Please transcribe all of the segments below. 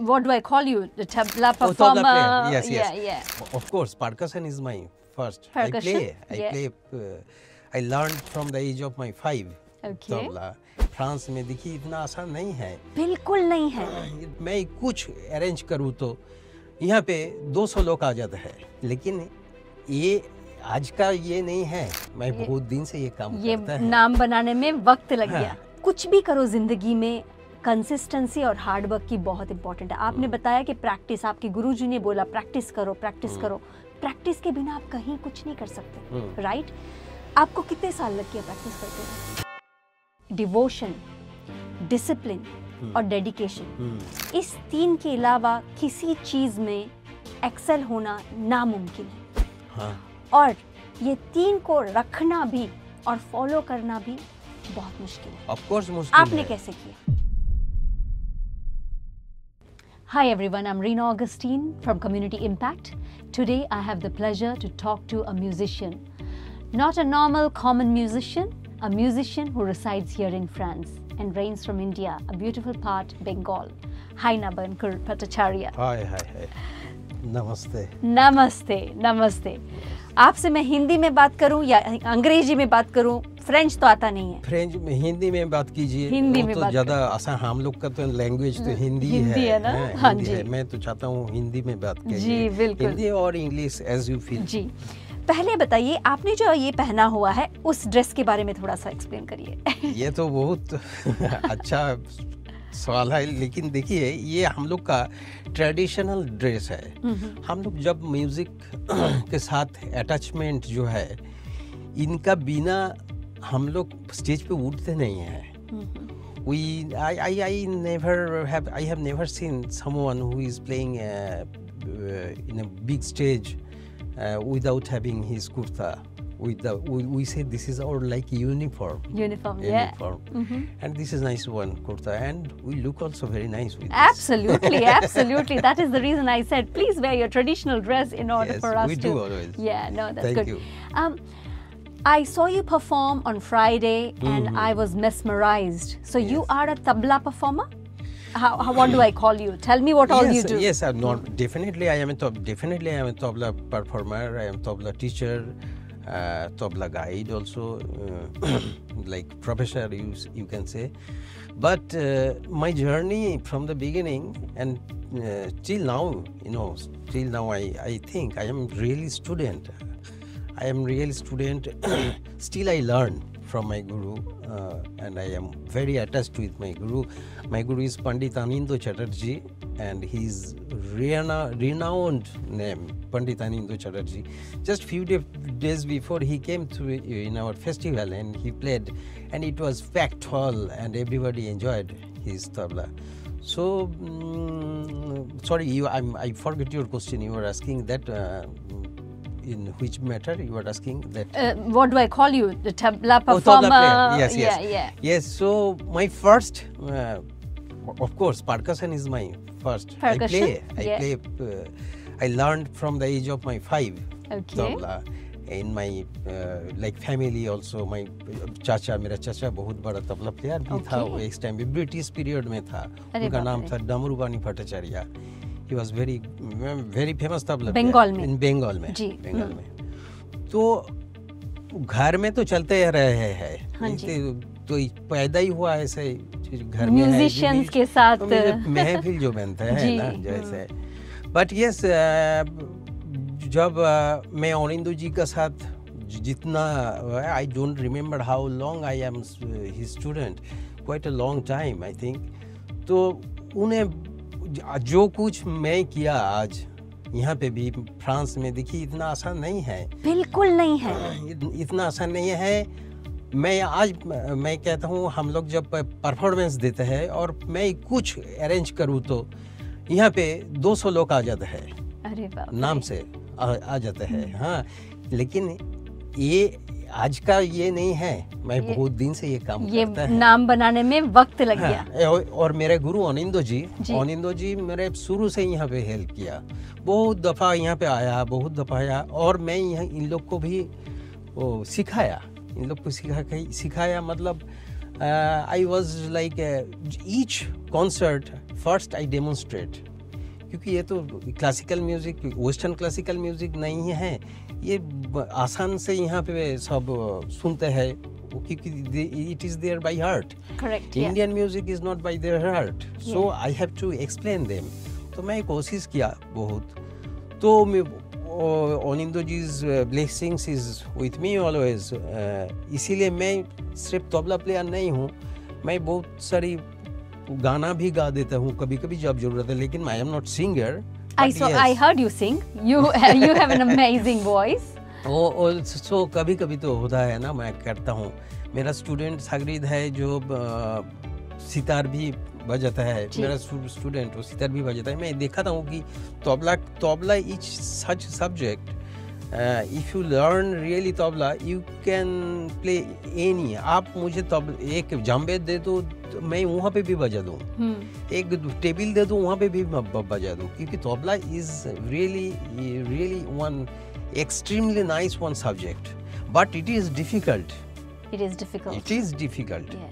what do I call you? The tabla Oh, performer. tabla player. Yes, yes. Yeah. Of course, percussion is my first. Percussion? I Yeah. play. I learned from the age of my 5. Okay. Tabla France में देखिए इतना आसान नहीं है, बिल्कुल नहीं है। मैं कुछ अरेंज करूँ तो यहाँ पे 200 लोग आ जाते हैं, लेकिन ये आज का ये नहीं है, मैं बहुत दिन से ये काम करता है। नाम बनाने में वक्त लग हाँ। गया। कुछ भी करो जिंदगी में, कंसिस्टेंसी और हार्ड वर्क की बहुत इंपॉर्टेंट है। आपने बताया कि प्रैक्टिस, आपके गुरुजी ने बोला प्रैक्टिस करो, प्रैक्टिस करो। प्रैक्टिस के बिना आप कहीं कुछ नहीं कर सकते, राइट? आपको कितने साल लग गया प्रैक्टिस करते हुए? डिवोशन, डिसिप्लिन और डेडिकेशन, इस 3 के अलावा किसी चीज में एक्सेल होना नामुमकिन है। हाँ। और ये 3 को रखना भी और फॉलो करना भी बहुत मुश्किल है। Of course मुश्किल आपने है। कैसे किया? Hi everyone, I'm Reena Augustine from Community Impact. Today I have the pleasure to talk to a musician. Not a normal common musician, a musician who resides here in France and reigns from India, a beautiful part, Bengal. Hi Nabankur Bhattacharya. हाय नमस्ते। नमस्ते नमस्ते। आपसे मैं हिंदी में बात करूं या अंग्रेजी में बात करूं? फ्रेंच तो आता नहीं है। फ्रेंच में, हिंदी में बात कीजिए। हिंदी में तो बात ज़्यादा आसान, हम लोग का तो लैंग्वेज तो हिंदी है ना? हाँ हिंदी जी। है। मैं तो चाहता हूँ हिंदी में बात कीजिए। जी बिल्कुल। हिंदी और इंग्लिश एज यू फील। जी, पहले बताइए आपने जो ये पहना हुआ है उस ड्रेस के बारे में थोड़ा सा एक्सप्लेन करिए। ये तो बहुत अच्छा सवाल है, लेकिन देखिए ये हम लोग का ट्रेडिशनल ड्रेस है। हम लोग जब म्यूजिक के साथ अटैचमेंट जो है, इनका बिना हम लोग स्टेज पे उठते नहीं हैं। I have never seen someone who is playing in a big stage without having his kurta. We say this is our like uniform. Uniform. And this is nice one kurta, and we look also very nice with Absolutely, absolutely. That is the reason I said please wear your traditional dress in order Yes, for us we to. do always. Yeah, no, that's Thank good. you. I saw you perform on Friday and I was mesmerized. So you are a tabla performer? What do I call you? Tell me what all you do. Yes, I'm not. Definitely, I am a tabla performer. I am tabla teacher, tabla guide also, like professor you can say. But my journey from the beginning and till now, I think I am really student. Still I learn from my guru, and I am very attached with my guru. My guru is Pandit Anindo Chatterjee, and his renowned name, Pandit Anindo Chatterjee. Just few days before he came to in our festival and he played, and it was packed hall and everybody enjoyed his tabla. So, sorry, I forgot your question. You were asking that. In which matter you were asking that? What do I call you? The tabla performer? Tabla player. Yes. Yeah. Yes, so my first, of course, percussion is my first. Percussion? I play. I learned from the age of my 5. Okay. Tabla. In my like family also, my मेरा चाचा बहुत बड़ा tabla player भी था। वो एक time में British period में था। उनका नाम था डमरूबानी Bhattacharya. He was very famous tabla Bengal में। in बंगाल में। जी। बंगाल में। तो घर में तो चलते रहे हैं। हाँ जी। तो पैदा ही हुआ ऐसे घर में म्यूजिशियंस के साथ महफिल जो बनता है ना जैसे। बट यस, जब मैं अनिंदो जी का साथ जितना, I don't remember how long I am his student, quite a long time I think. तो उन्हें जो कुछ मैं किया आज यहाँ पे भी फ्रांस में, देखिए इतना आसान नहीं है। बिल्कुल नहीं है। इतना आसान नहीं है। मैं कहता हूँ हम लोग जब परफॉर्मेंस देते हैं और मैं कुछ अरेंज करूँ तो यहाँ पे 200 लोग आ जाते हैं। अरे बाप रे। नाम से आ जाते हैं। हाँ, लेकिन ये आज का ये नहीं है, मैं बहुत दिन से ये काम करता है। नाम बनाने में वक्त लग गया। और मेरे गुरु अनिंदो जी मेरे शुरू से यहाँ पे हेल्प किया। बहुत दफ़ा यहाँ पे आया, बहुत दफ़ा आया, और मैं यहाँ इन लोग को भी सिखाया। इन लोग को सिखाया मतलब I was like each concert first I demonstrate क्योंकि ये तो classical music, western classical music नहीं है, ये आसान से यहाँ पे सब सुनते हैं क्योंकि it is their by heart. Correct. Indian music is not by their heart, so I have to explain them. तो मैं कोशिश किया बहुत. तो Anindo ji's blessings is with me always. इसीलिए मैं सिर्फ तबला प्लेयर नहीं हूँ, मैं बहुत सारी गाना भी गा देता हूँ कभी कभी जब जरूरत है, लेकिन I am not singer. I heard you sing. You have an amazing voice. सो कभी कभी तो होता है ना, मैं करता हूँ. मेरा स्टूडेंट सागरिद है जो सितार भी बजाता है. मेरा स्टूडेंट वो सितार भी बजाता है. मैं देखा था कि tabla is such subject. If you learn really tabla you can play any. आप मुझे एक जंबे दे दो, मैं वहाँ पे भी बजा दूँ. एक टेबल दे दो, वहाँ पे भी बजा दूँ, क्योंकि tabla is really one extremely nice one subject, but it is difficult. It is difficult. Yeah.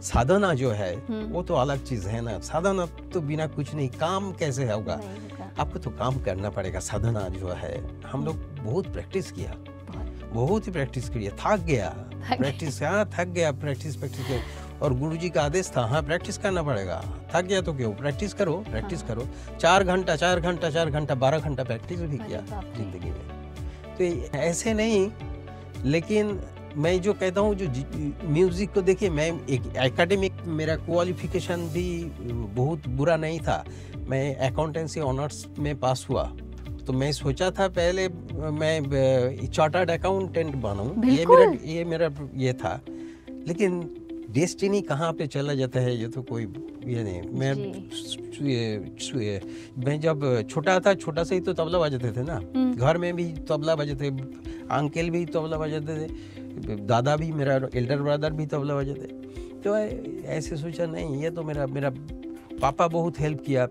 साधना जो है वो तो अलग चीज है ना. साधना तो बिना कुछ नहीं, काम कैसे होगा? आपको तो काम करना पड़ेगा. साधना जो है हम लोग बहुत प्रैक्टिस किया, बहुत ही प्रैक्टिस किया. थक गया प्रैक्टिस किया. और गुरुजी का आदेश था, हाँ प्रैक्टिस करना पड़ेगा. थक गया तो क्यों, प्रैक्टिस करो. 4 घंटा 12 घंटा प्रैक्टिस भी किया जिंदगी में. तो ऐसे नहीं, लेकिन मैं जो कहता हूँ जो म्यूजिक को देखिए, मैं एक एकेडमिक मेरा क्वालिफिकेशन भी बहुत बुरा नहीं था. मैं अकाउंटेंसी ऑनर्स में पास हुआ, तो मैं सोचा था पहले मैं चार्टर्ड अकाउंटेंट बनूं. ये मेरा ये था, लेकिन डेस्टिनी कहाँ पे चला जाता है ये तो कोई ये नहीं. मैं जब छोटा से ही तो तबला बजाते थे ना. घर में भी तबला बजाते, अंकल भी तबला बजाते थे, दादा भी, मेरा एल्डर ब्रदर भी तबला बजाते. तो ऐसे सोचा नहीं, ये तो मेरा पापा बहुत हेल्प किया.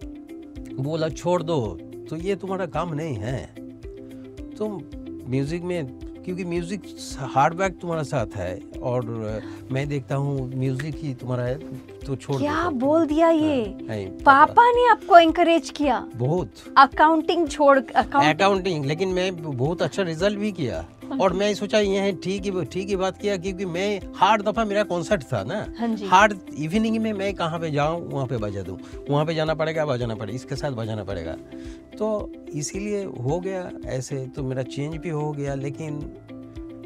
बोला छोड़ दो, तो ये तुम्हारा काम नहीं है. तो म्यूजिक में, क्योंकि म्यूजिक हार्ड वर्क तुम्हारा साथ है, और मैं देखता हूँ म्यूजिक ही तुम्हारा है, तो छोड़. क्या बोल दिया ये? पापा ने आपको एनकरेज किया बहुत. अकाउंटिंग, लेकिन मैं बहुत अच्छा रिजल्ट भी किया. और मैं सोचा ये है ठीक ही बात किया, क्योंकि मैं हर दफा मेरा कॉन्सर्ट था ना. हर इवनिंग में मैं कहाँ पे जाऊँ वहाँ पे बजा दूँ. वहाँ पे जाना पड़ेगा, बजाना पड़ेगा, इसके साथ बजाना पड़ेगा. तो इसीलिए हो गया ऐसे. तो मेरा चेंज भी हो गया, लेकिन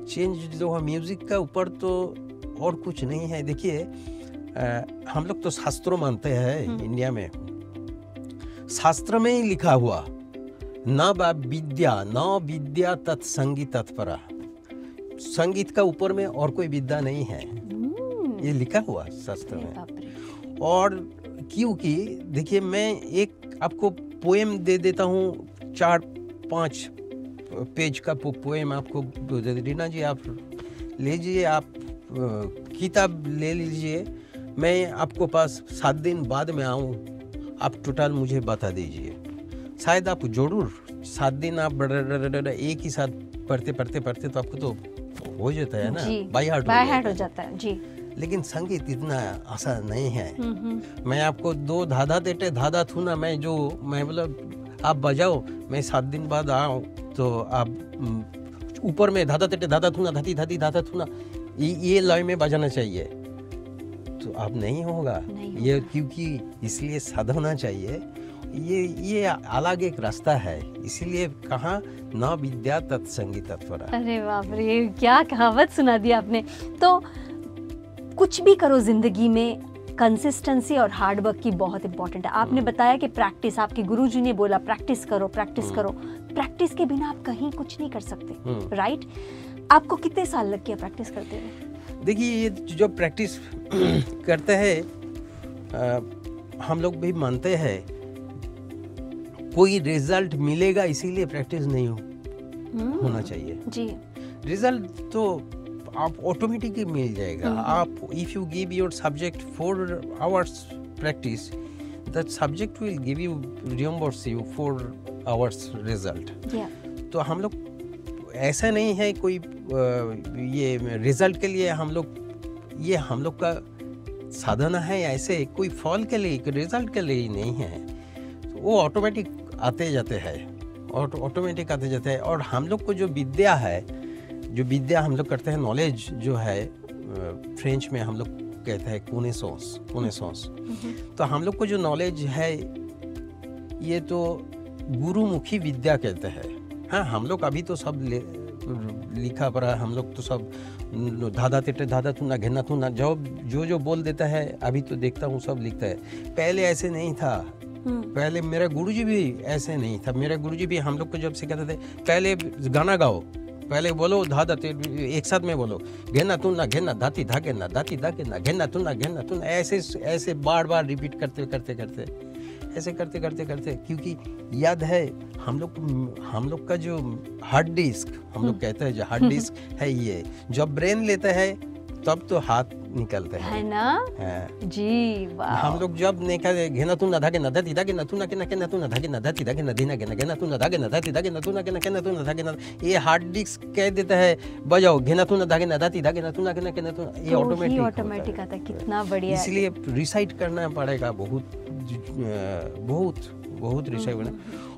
चेंज जो है म्यूजिक का ऊपर तो और कुछ नहीं है. देखिए हम लोग तो शास्त्रों मानते हैं इंडिया में. शास्त्र में ही लिखा हुआ, न विद्या तत्संगीत तत्परा. संगीत का ऊपर में और कोई विद्या नहीं है, ये लिखा हुआ शास्त्र में. और क्योंकि देखिए मैं एक आपको पोएम दे देता हूँ, 4-5 पेज का पोएम आपको दे. रीना जी आप लीजिए, आप किताब ले लीजिए. मैं आपको पास 7 दिन बाद में आऊँ, आप टोटल मुझे बता दीजिए. शायद आप जरूर 7 दिन आप एक ही साथ पढ़ते तो आपको तो हो जाता है ना, बाय हार्ट हो जाता है जी. लेकिन संगीत इतना आसान नहीं है. मैं आपको 2 धाधा थूना, मैं बोला आप बजाओ, मैं 7 दिन बाद आऊँ तो आप ऊपर में धाधा थूना धाधा थूना ये लय में बजाना चाहिए. तो अब नहीं होगा ये, क्योंकि इसलिए साधना चाहिए. ये अलग एक रास्ता है. इसीलिए कहा न विद्या तत्संगीत तत्परा. अरे बाप रे, क्या कहावत सुना दी आपने. तो कुछ भी करो जिंदगी में, कंसिस्टेंसी और हार्ड वर्क की बहुत इंपॉर्टेंट है. आपने बताया कि प्रैक्टिस, आपके गुरुजी ने बोला प्रैक्टिस करो. प्रैक्टिस के बिना आप कहीं कुछ नहीं कर सकते, राइट? आपको कितने साल लग गया प्रैक्टिस करते हुए? देखिए ये जो प्रैक्टिस करते हैं, हम लोग भी मानते हैं कोई रिजल्ट मिलेगा, इसीलिए प्रैक्टिस नहीं होना चाहिए जी. रिजल्ट तो आप ऑटोमेटिकली मिल जाएगा. आप if you give your subject 4 hours practice, that subject will give you, reimburse you 4 hours result. तो हम लोग ऐसा नहीं है कोई ये रिजल्ट के लिए हम लोग का साधना है. ऐसे कोई फल के लिए, रिजल्ट के लिए नहीं है. वो ऑटोमेटिक आते जाते हैं और ऑटोमेटिक आते जाते हैं। और हम लोग को जो विद्या है, जो विद्या हम लोग करते हैं, नॉलेज जो है, फ्रेंच में हम लोग कहते हैं कोनेसॉन्स। तो हम लोग को जो नॉलेज है ये तो गुरुमुखी विद्या कहते हैं। हाँ, हम लोग अभी तो सब लिखा पढ़ा, हम लोग तो सब धाधा तेटे धाधा तुना घेना तुना जो बोल देता है, अभी तो देखता हूँ सब लिखता है। पहले ऐसे नहीं था। पहले मेरा गुरुजी भी ऐसे नहीं था। मेरे गुरुजी भी हम लोग को जब सिखाते थे, पहले गाना गाओ, पहले बोलो धाधा एक साथ में बोलो, घेना तुना घेना धाती धागे ना धाती धागे ना घेना तुना घेना तुना, ऐसे बार बार रिपीट करते ऐसे करते, क्योंकि याद है हम लोग का जो हार्ड डिस्क, हम लोग कहते हैं जो हार्ड डिस्क है, ये जब ब्रेन लेता है तब तो हाथ निकलते हैं, है ना? जी वाह। हम लोग जब नहीं कहते घेना तू ना धागे ना धाती धागे ना तू ना कहना तू ना धागे ना धाती धागे ना धीना घेना घेना तू ना धागे ना धाती धागे ना तू ना कहना तू ना धागे ना, ये हार्ड डिस्क कह देता है बजाओ घेना तू ना धागे ना धाती धागे ना तू ना कहना तू, ये ऑटोमेटिक आता है। कितना बढ़िया। इसलिए रिसाइट करना पड़ेगा, बहुत रिसाइट करना।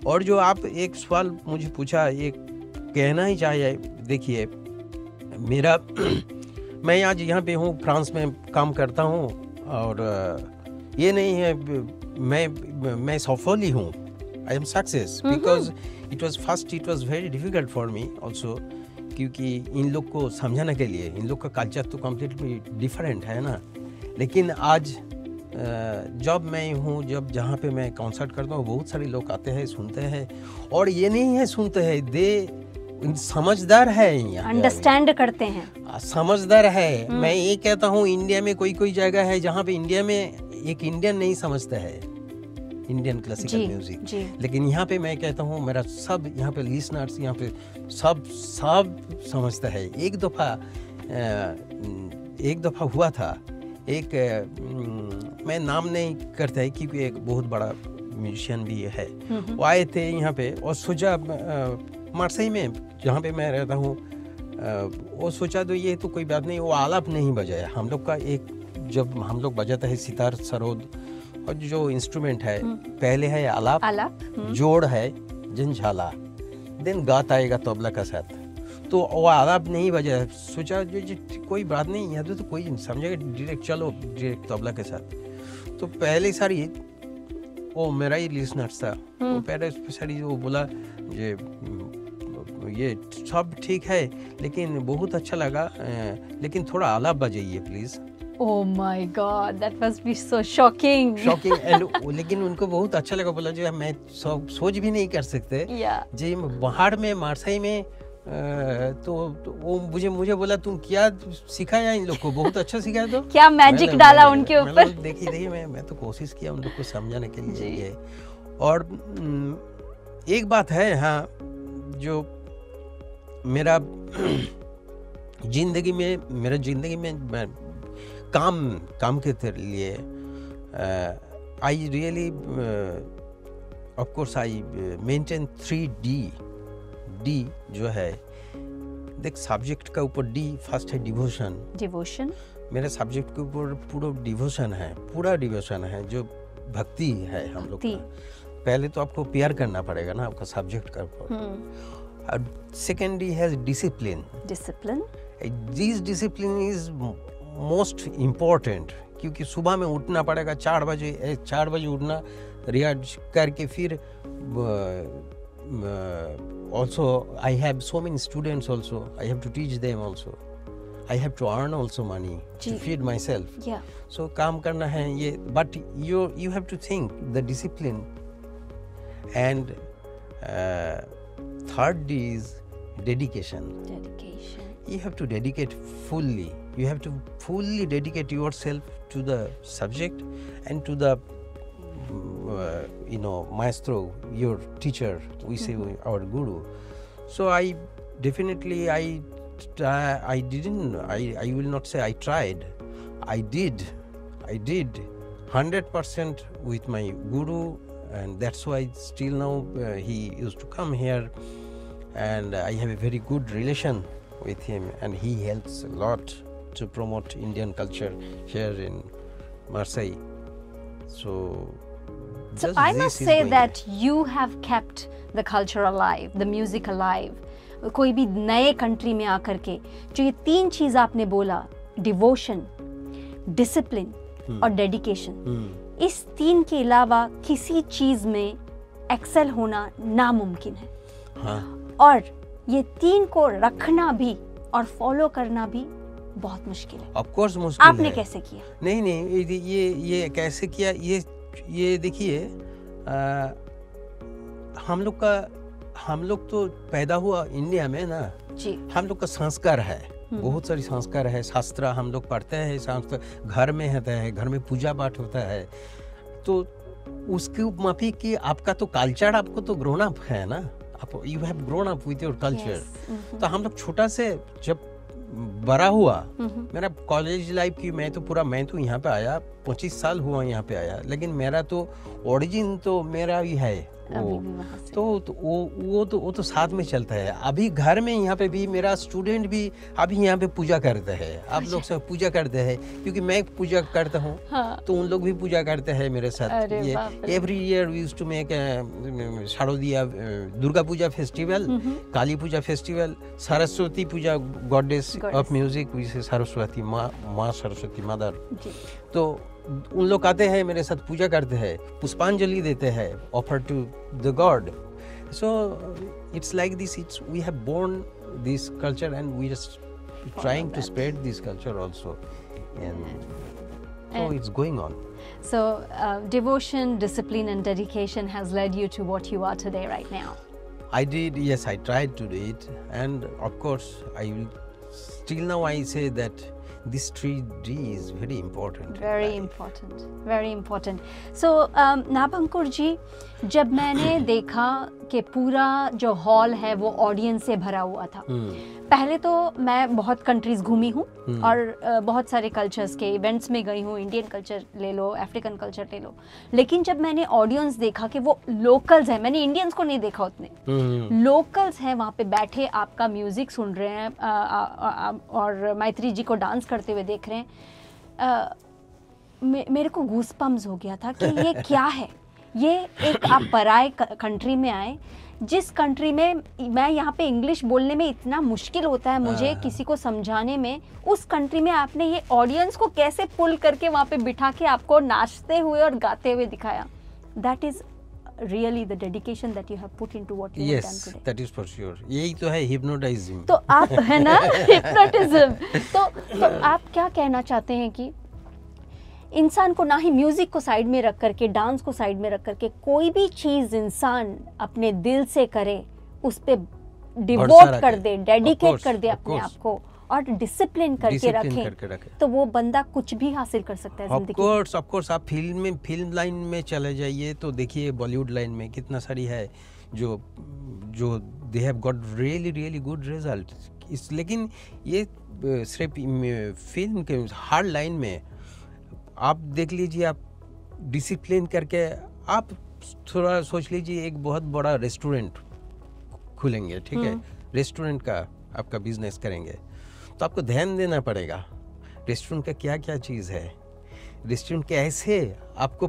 और जो आप एक सवाल मुझे पूछा, ये कहना ही चाहिए, देखिए मेरा मैं आज यहाँ पे हूँ, फ्रांस में काम करता हूँ, और ये नहीं है मैं सफल ही हूँ। I am success because it was very difficult for me also, क्योंकि इन लोग को समझाने के लिए, इन लोग का कल्चर तो कम्प्लीटली डिफरेंट है ना। लेकिन आज जब मैं हूँ, जहाँ पे मैं कॉन्सर्ट करता हूँ, बहुत सारे लोग आते हैं, सुनते हैं, और ये नहीं है सुनते हैं, दे समझदार है, अंडरस्टैंड करते हैं, समझदार है। मैं ये कहता हूँ, इंडिया में कोई जगह है जहाँ पे इंडिया में एक इंडियन नहीं समझता है इंडियन क्लासिकल म्यूजिक, लेकिन यहाँ पे मैं कहता हूँ मेरा सब यहाँ पे लिसनर्स यहाँ पे सब समझता है। एक दफ़ा हुआ था, मैं नाम नहीं करता है क्योंकि एक बहुत बड़ा म्यूजिशियन भी है, वो आए थे यहाँ पे और सोचा मार्सेई में जहाँ पे मैं रहता हूँ, वो सोचा तो ये तो कोई बात नहीं, वो आलाप नहीं बजाया हम लोग का। जब हम लोग बजाता है सितार, सरोद और जो इंस्ट्रूमेंट है, पहले है आलाप, जोड़ है, झंझाला, देन गात आएगा तबला का साथ। तो वो आलाप नहीं बजाया, सोचा जो कोई बात नहीं, यहाँ तो कोई समझेगा, डायरेक्ट तबला के साथ। तो पहले सारी वो मेरा ही लिसनर्स था, वो पहले सारी वो बोला ये सब ठीक है, लेकिन बहुत अच्छा लगा, लेकिन थोड़ा आलाप बजाइए please. Oh my God, that must be so shocking. And लेकिन उनको बहुत अच्छा लगा, बोला जो मैं सोच भी नहीं कर सकते जी बाहर में मार्सेई में। तो वो मुझे बोला तुम क्या सिखाया इन लोग को, बहुत अच्छा सिखाया, तो क्या मैजिक डाला उनके ऊपर। देखिए मैं तो कोशिश किया उन लोग को समझाने के लिए। और एक बात है, हाँ, जो मेरा जिंदगी में काम के लिए I really of course I maintain 3D जो है, देख सब्जेक्ट का ऊपर डी फर्स्ट है डिवोशन। मेरे सब्जेक्ट के ऊपर पूरा डिवोशन है, जो भक्ति है हम लोग का। पहले तो आपको प्यार करना पड़ेगा ना आपका सब्जेक्ट का ऊपर। सेकेंडली है discipline. This discipline is most important, क्योंकि सुबह में उठना पड़ेगा 4 बजे उठना, रियाज करके फिर also I have so many students also, I have to teach them also, I have to earn also money to feed myself. So काम करना है ये, but you have to think the discipline, and third is dedication. You have to dedicate fully. You have to fully dedicate yourself to the subject and to the maestro, your teacher, we say our guru. So I will not say I tried, I did 100% with my guru, and that's why still now he used to come here, and I have a very good relation with him, and he helps a lot to promote Indian culture here in Marseille. So So Just I this must is say going that you have kept the culture alive, the music alive. कोई भी नए country में आकर के जो ये 3 चीज आपने बोला, डिवोशन, डिसिप्लिन और डेडिकेशन, इस 3 के अलावा किसी चीज में एक्सेल होना नामुमकिन है। हाँ। और ये 3 को रखना भी और फॉलो करना भी बहुत मुश्किल है। ऑफ कोर्स मुश्किल है। आपने कैसे किया? नहीं, ये कैसे किया, ये देखिए, हम लोग तो पैदा हुआ इंडिया में ना जी। हम लोग का संस्कार है, बहुत सारी संस्कार है, शास्त्र हम लोग पढ़ते हैं, शास्त्र घर में होता है, घर में पूजा पाठ होता है, तो उसके माफी कि आपका तो कल्चर, आपको तो ग्रोन अप है ना, आप you have grown up with your culture. तो हम लोग छोटा से जब बड़ा हुआ, मेरा कॉलेज लाइफ की मैं तो यहाँ पे आया, 25 साल हुआ यहाँ पे आया, लेकिन मेरा तो ओरिजिन तो मेरा ही है वो तो साथ में चलता है। अभी घर में यहाँ पे भी मेरा स्टूडेंट भी अभी यहाँ पे पूजा करते हैं, आप लोग सब पूजा करते हैं, क्योंकि मैं पूजा करता हूँ। हाँ। तो उन लोग भी पूजा करते हैं मेरे साथ। ये every year we used to make Sharadiya Durga Puja festival, Kali Puja festival, Saraswati Puja, goddess of music, Saraswati maa Saraswati mother. तो उन लोग आते हैं मेरे साथ, पूजा करते हैं, पुष्पांजलि देते हैं, offer to the god. So it's like this, it's we have born this culture and we just trying to spread this culture also, and so it's going on. So devotion, discipline and dedication has led you to what you are today right now. I tried to do it, and of course still now I say that this 3D is very important. Very important. So नाभंकुर जी, जब मैंने देखा कि पूरा जो hall है वो audience से भरा हुआ था, पहले तो मैं बहुत कंट्रीज घूमी हूँ और बहुत सारे कल्चर्स के इवेंट्स में गई हूँ, इंडियन कल्चर ले लो, अफ्रीकन कल्चर ले लो, लेकिन जब मैंने ऑडियंस देखा कि वो लोकल्स हैं, मैंने इंडियंस को नहीं देखा उतने, लोकल्स हैं वहाँ पे बैठे, आपका म्यूजिक सुन रहे हैं और मैत्री जी को डांस करते हुए देख रहे हैं, मेरे को गूज़बम्स हो गया था कि ये क्या है। ये एक आप पराए कंट्री में आए, जिस कंट्री में मैं यहाँ पे इंग्लिश बोलने में इतना मुश्किल होता है मुझे किसी को समझाने में, उस कंट्री में आपने ये ऑडियंस को कैसे पुल करके वहाँ पे बिठा के आपको नाचते हुए और गाते हुए दिखाया। That is really the dedication that you have put into what you have done today. Yes, that is for sure. यही तो है hypnotism. तो आप है ना hypnotism. तो आप क्या कहना चाहते हैं कि इंसान को ना ही म्यूजिक को साइड में रख करके, डांस को साइड में रख करके, कोई भी चीज इंसान अपने दिल से करे, उस पे डिवोट कर दे, डेडिकेट कर दे अपने आप को और डिसिप्लिन करके रखे, तो वो बंदा कुछ भी हासिल कर सकता है जिंदगी में। ऑफ कोर्स आप फिल्म लाइन में चले जाइए तो देखिए बॉलीवुड लाइन में कितना सारी है जो they have got really good result. लेकिन ये सिर्फ फिल्म के हार्ड लाइन में आप देख लीजिए, आप डिसिप्लिन करके आप थोड़ा सोच लीजिए, एक बहुत बड़ा रेस्टोरेंट खुलेंगे, ठीक है, रेस्टोरेंट का आपका बिजनेस करेंगे, तो आपको ध्यान देना पड़ेगा रेस्टोरेंट का क्या क्या चीज़ है, रेस्टोरेंट कैसे आपको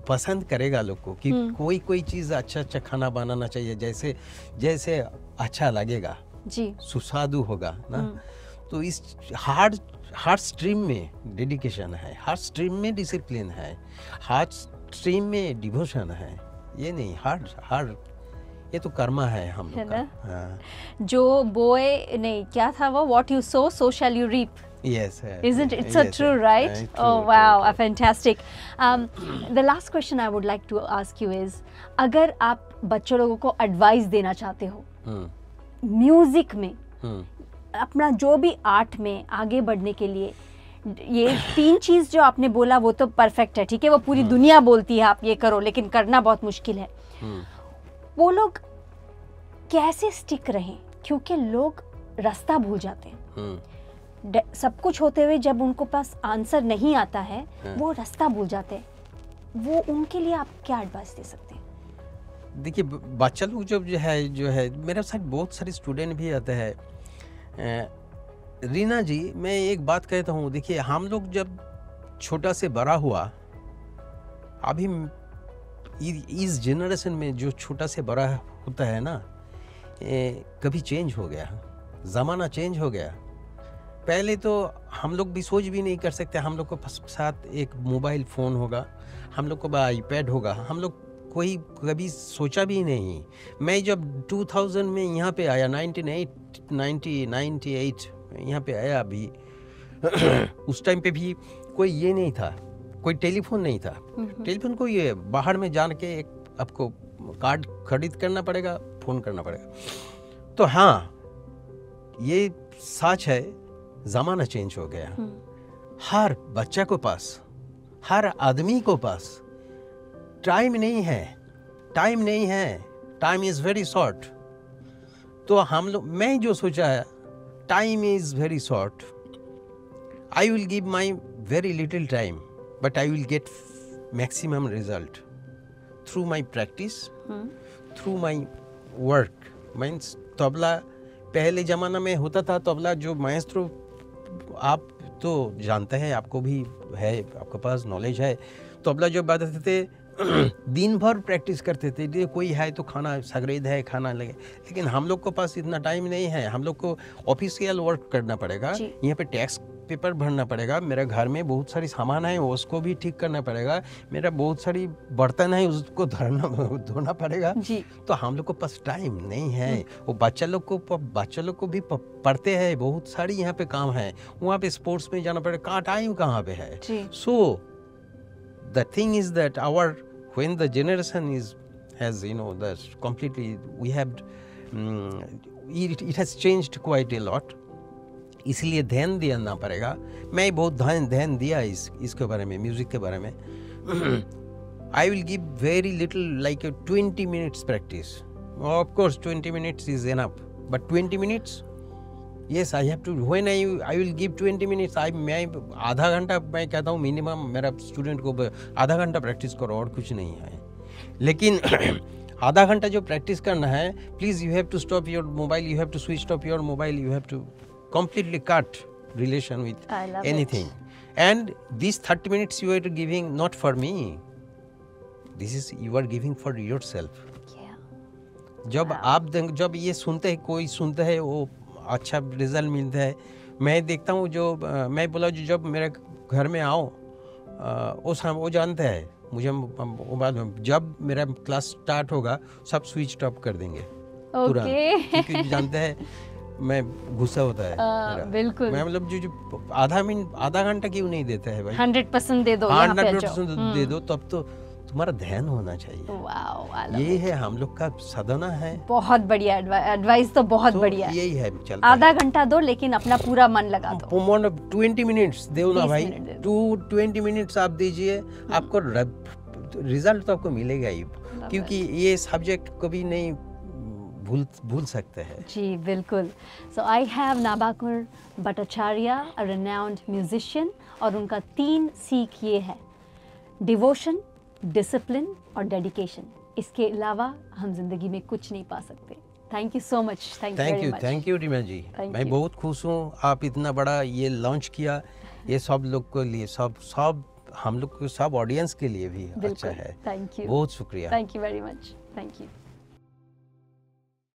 पसंद करेगा लोग को, कि कोई चीज़ अच्छा खाना बनाना चाहिए, जैसे अच्छा लगेगा जी, सुस्वादु होगा ना। तो इस हार्ड स्ट्रीम में डेडिकेशन है, हार्ड स्ट्रीम में डिसिप्लिन है, हार्ड स्ट्रीम में डिवोशन है, ये नहीं हार्ड ये तो कर्मा है हम लोग का। हाँ। जो बोए नहीं क्या था वो, what you sow so shall you reap. Yes. Isn't it? It's so true, right? Oh wow, fantastic. The last question I would like to ask you is, अगर आप बच्चों लोगों को एडवाइस देना चाहते हो म्यूजिक में, अपना जो भी आर्ट में आगे बढ़ने के लिए, ये 3 चीज जो आपने बोला वो तो परफेक्ट है, ठीक है, वो पूरी दुनिया बोलती है आप ये करो, लेकिन करना बहुत मुश्किल है। वो लोग कैसे स्टिक रहें, क्योंकि लोग रास्ता भूल जाते हैं, सब कुछ होते हुए जब उनको पास आंसर नहीं आता है वो रास्ता भूल जाते हैं, वो उनके लिए आप क्या एडवाइस दे सकते हैं? देखिए बच्चा लोग जो है मेरे साथ बहुत सारे स्टूडेंट भी आते हैं। रीना जी, मैं एक बात कहता हूँ, देखिए हम लोग जब छोटा से बड़ा हुआ, अभी इस जनरेशन में जो छोटा से बड़ा होता है ना, कभी चेंज हो गया, ज़माना चेंज हो गया। पहले तो हम लोग भी सोच भी नहीं कर सकते, हम लोग को साथ एक मोबाइल फ़ोन होगा, हम लोग को आईपैड होगा, हम लोग कोई कभी सोचा भी नहीं। मैं जब 2000 में यहाँ पे आया, 1998 यहाँ पे आया अभी उस टाइम पे भी कोई ये नहीं था, कोई टेलीफोन नहीं था। टेलीफोन को ये बाहर में जान के एक आपको कार्ड खरीद करना पड़ेगा, फ़ोन करना पड़ेगा। तो हाँ, ये सच है, ज़माना चेंज हो गया। हर बच्चा को पास, हर आदमी को पास टाइम नहीं है, टाइम इज़ वेरी शॉर्ट। तो हम लोग, मैं जो सोचा है, time is very short, I will give my very little time, but I will get maximum result through my practice, through my work. Means tabla पहले ज़माना में होता था, तबला जो माएस्ट्रो, आप तो जानते हैं, आपको भी है, आपके पास नॉलेज है। तबला जो बजाते थे दिन भर प्रैक्टिस करते थे, कोई है तो खाना सगरेद है, खाना लगे। लेकिन हम लोग को पास इतना टाइम नहीं है, हम लोग को ऑफिशियल वर्क करना पड़ेगा, यहाँ पे टैक्स पेपर भरना पड़ेगा, मेरे घर में बहुत सारी सामान है उसको भी ठीक करना पड़ेगा, मेरा बहुत सारी बर्तन है उसको धोना पड़ेगा। तो हम लोग को पास टाइम नहीं है। वो बच्चा लोग को भी पढ़ते हैं, बहुत सारी यहाँ पे काम है, वहाँ पे स्पोर्ट्स में जाना पड़ेगा, कहाँ टाइम कहाँ पे है। सो the thing is that when the generation has that completely, we have it has changed quite a lot, इसलिए ध्यान देना पड़ेगा। मैं बहुत ध्यान दिया इसके बारे में, म्यूजिक के बारे में। I will give very little, like 20 minutes practice. Of course 20 minutes is enough, but 20 minutes, yes, I have to, when I will give 20 minutes, मैं आधा घंटा, मैं कहता हूँ मिनिमम मेरा स्टूडेंट को आधा घंटा प्रैक्टिस करो, और कुछ नहीं है। लेकिन आधा घंटा जो प्रैक्टिस करना है, please you have to stop your mobile, you have to switch off your mobile, you have to completely cut relation with anything. And these 30 minutes you are giving not for me, this is you are giving for yourself. जब ये सुनते हैं, कोई सुनता है, वो अच्छा result मिलता है। मैं देखता हूँ, जो मैं बोला, जो जब मेरे घर में आओ, वो जानते हैं मुझे, जब मेरा क्लास स्टार्ट होगा सब स्विच ऑफ कर देंगे तुरंत, क्योंकि जानते हैं मैं गुस्सा होता है। बिल्कुल, मैं मतलब जो आधा घंटा क्यों नहीं देता है भाई, 100% दे दो, 100% दे दो, तब तो तुम्हारा ध्यान होना चाहिए। वाओ, ये है हम लोग का साधना है। बहुत बढ़िया एडवाइस, तो बहुत बढ़िया, यही है। आधा घंटा दो, लेकिन अपना पूरा मन लगा दो। 20 मिनट्स दो ना भाई, 20 मिनट्स आप दीजिए, आपको रिजल्ट तो आपको मिलेगा ही, क्योंकि ये सब्जेक्ट कभी नहीं भूल सकते हैं। जी बिल्कुल। So I have Nabakur Bhattacharya, a renowned musician, और उनका 3 सीख ये है, डिवोशन, डिसिप्लिन और डेडिकेशन। इसके अलावा हम जिंदगी में कुछ नहीं पा सकते। Thank you so much. Thank you Reema ji, मैं बहुत खुश हूँ, आप इतना बड़ा ये लॉन्च किया, ये सब लोग के लिए, सब हम लोग को, सब ऑडियंस के लिए भी अच्छा है। थैंक यू, बहुत शुक्रिया। Thank you very much. Thank you.